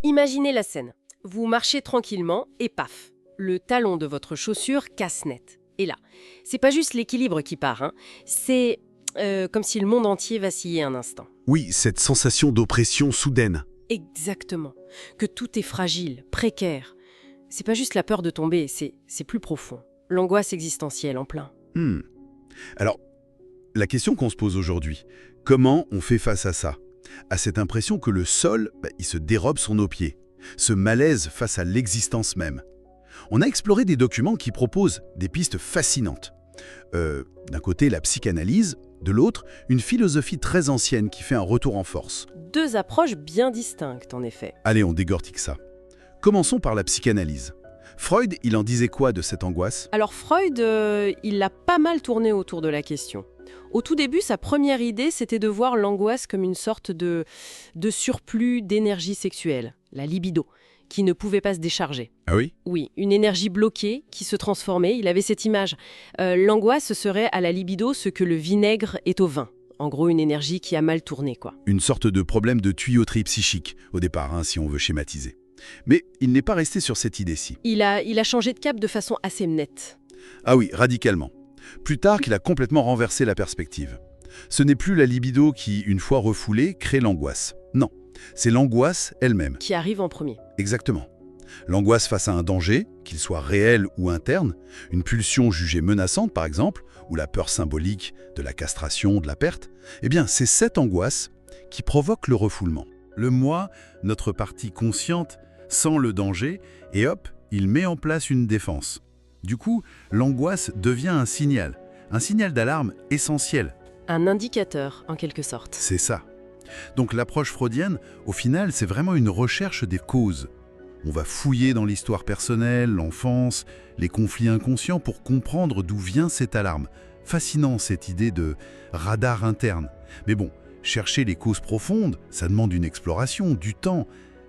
Imaginez la scène. Vous marchez tranquillement et paf, le talon de votre chaussure casse net. Et là, c'est pas juste l'équilibre qui part, hein. C'est comme si le monde entier vacillait un instant. Oui, cette sensation d'oppression soudaine. Exactement. Que tout est fragile, précaire. C'est pas juste la peur de tomber, c'est plus profond. L'angoisse existentielle en plein. Alors, la question qu'on se pose aujourd'hui, comment on fait face à ça? À cette impression que le sol, il se dérobe sous nos pieds. Ce malaise face à l'existence même. On a exploré des documents qui proposent des pistes fascinantes. D'un côté, la psychanalyse, de l'autre, une philosophie très ancienne qui fait un retour en force. Deux approches bien distinctes, en effet. Allez, on décortique ça. Commençons par la psychanalyse. Freud, il en disait quoi de cette angoisse? Alors Freud, il l'a pas mal tourné autour de la question. Au tout début, sa première idée, c'était de voir l'angoisse comme une sorte de surplus d'énergie sexuelle, la libido, qui ne pouvait pas se décharger. Ah oui? Oui, une énergie bloquée qui se transformait, il avait cette image. L'angoisse serait à la libido ce que le vinaigre est au vin. En gros, une énergie qui a mal tourné, quoi. Une sorte de problème de tuyauterie psychique, au départ, si on veut schématiser. Mais il n'est pas resté sur cette idée-ci. Il a changé de cap de façon assez nette. Ah oui, radicalement. Plus tard qu'il a complètement renversé la perspective. Ce n'est plus la libido qui, une fois refoulée, crée l'angoisse. Non, c'est l'angoisse elle-même. Qui arrive en premier. Exactement. L'angoisse face à un danger, qu'il soit réel ou interne, une pulsion jugée menaçante par exemple, ou la peur symbolique de la castration, de la perte, eh bien c'est cette angoisse qui provoque le refoulement. Le moi, notre partie consciente, sent le danger et hop, il met en place une défense. Du coup, l'angoisse devient un signal d'alarme essentiel. Un indicateur, en quelque sorte. C'est ça. Donc l'approche freudienne, au final, c'est vraiment une recherche des causes. On va fouiller dans l'histoire personnelle, l'enfance, les conflits inconscients pour comprendre d'où vient cette alarme. Fascinant cette idée de radar interne. Mais bon, chercher les causes profondes, ça demande une exploration, du temps.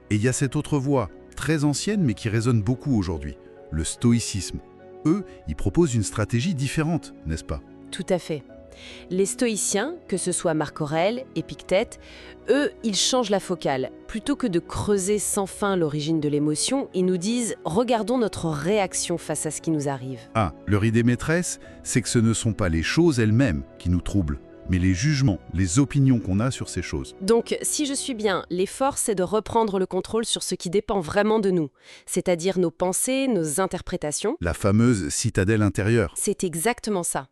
Et il y a cette autre voie, très ancienne mais qui résonne beaucoup aujourd'hui, le stoïcisme. Eux, ils proposent une stratégie différente, n'est-ce pas? Tout à fait. Les stoïciens, que ce soit Marc Aurèle, Épictète, eux, ils changent la focale. Plutôt que de creuser sans fin l'origine de l'émotion, ils nous disent « regardons notre réaction face à ce qui nous arrive ». Ah, leur idée maîtresse, c'est que ce ne sont pas les choses elles-mêmes qui nous troublent, mais les jugements, les opinions qu'on a sur ces choses. Donc, si je suis bien, l'effort, c'est de reprendre le contrôle sur ce qui dépend vraiment de nous, c'est-à-dire nos pensées, nos interprétations. La fameuse citadelle intérieure. C'est exactement ça.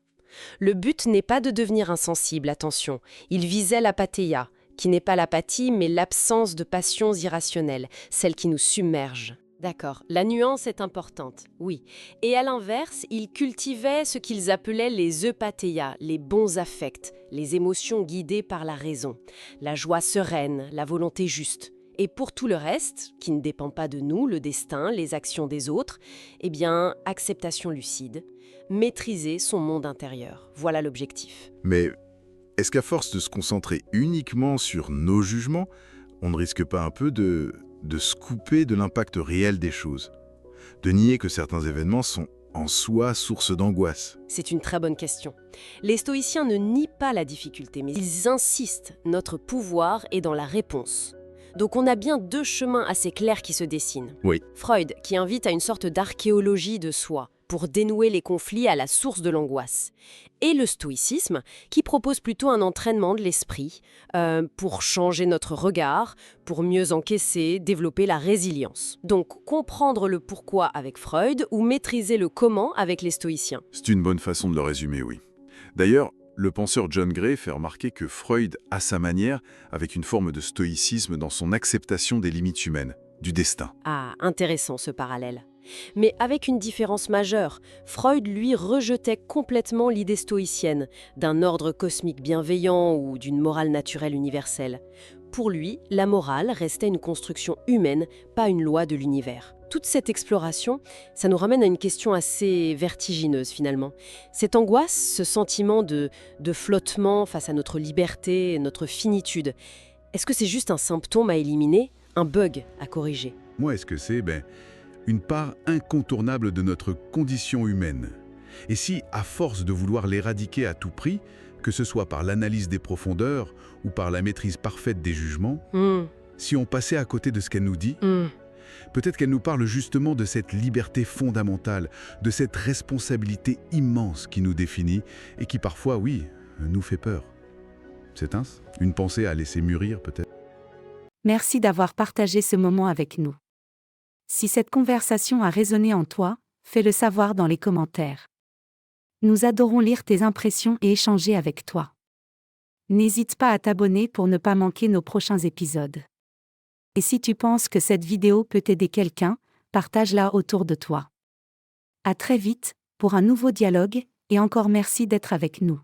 Le but n'est pas de devenir insensible, attention. Il visait l'apatheia, qui n'est pas l'apathie, mais l'absence de passions irrationnelles, celles qui nous submergent. D'accord, la nuance est importante, oui. Et à l'inverse, ils cultivaient ce qu'ils appelaient les eupatheias, les bons affects, les émotions guidées par la raison, la joie sereine, la volonté juste. Et pour tout le reste, qui ne dépend pas de nous, le destin, les actions des autres, eh bien, acceptation lucide, maîtriser son monde intérieur. Voilà l'objectif. Mais est-ce qu'à force de se concentrer uniquement sur nos jugements, on ne risque pas un peu de se couper de l'impact réel des choses? De nier que certains événements sont en soi source d'angoisse? C'est une très bonne question. Les stoïciens ne nient pas la difficulté, mais ils insistent. Notre pouvoir est dans la réponse. Donc on a bien deux chemins assez clairs qui se dessinent. Oui. Freud, qui invite à une sorte d'archéologie de soi, pour dénouer les conflits à la source de l'angoisse. Et le stoïcisme, qui propose plutôt un entraînement de l'esprit, pour changer notre regard, pour mieux encaisser, développer la résilience. Donc comprendre le pourquoi avec Freud ou maîtriser le comment avec les stoïciens. C'est une bonne façon de le résumer, oui. D'ailleurs, le penseur John Gray fait remarquer que Freud, à sa manière, avec une forme de stoïcisme dans son acceptation des limites humaines, du destin. Ah, intéressant ce parallèle. Mais avec une différence majeure, Freud, lui, rejetait complètement l'idée stoïcienne d'un ordre cosmique bienveillant ou d'une morale naturelle universelle. Pour lui, la morale restait une construction humaine, pas une loi de l'univers. Toute cette exploration, ça nous ramène à une question assez vertigineuse finalement. Cette angoisse, ce sentiment de flottement face à notre liberté, notre finitude, est-ce que c'est juste un symptôme à éliminer, un bug à corriger? Moi, est-ce que c'est une part incontournable de notre condition humaine? Et si, à force de vouloir l'éradiquer à tout prix, que ce soit par l'analyse des profondeurs ou par la maîtrise parfaite des jugements, Si on passait à côté de ce qu'elle nous dit, Hmm. peut-être qu'elle nous parle justement de cette liberté fondamentale, de cette responsabilité immense qui nous définit et qui parfois, oui, nous fait peur. C'est une pensée à laisser mûrir peut-être. Merci d'avoir partagé ce moment avec nous. Si cette conversation a résonné en toi, fais-le savoir dans les commentaires. Nous adorons lire tes impressions et échanger avec toi. N'hésite pas à t'abonner pour ne pas manquer nos prochains épisodes. Et si tu penses que cette vidéo peut aider quelqu'un, partage-la autour de toi. À très vite, pour un nouveau dialogue, et encore merci d'être avec nous.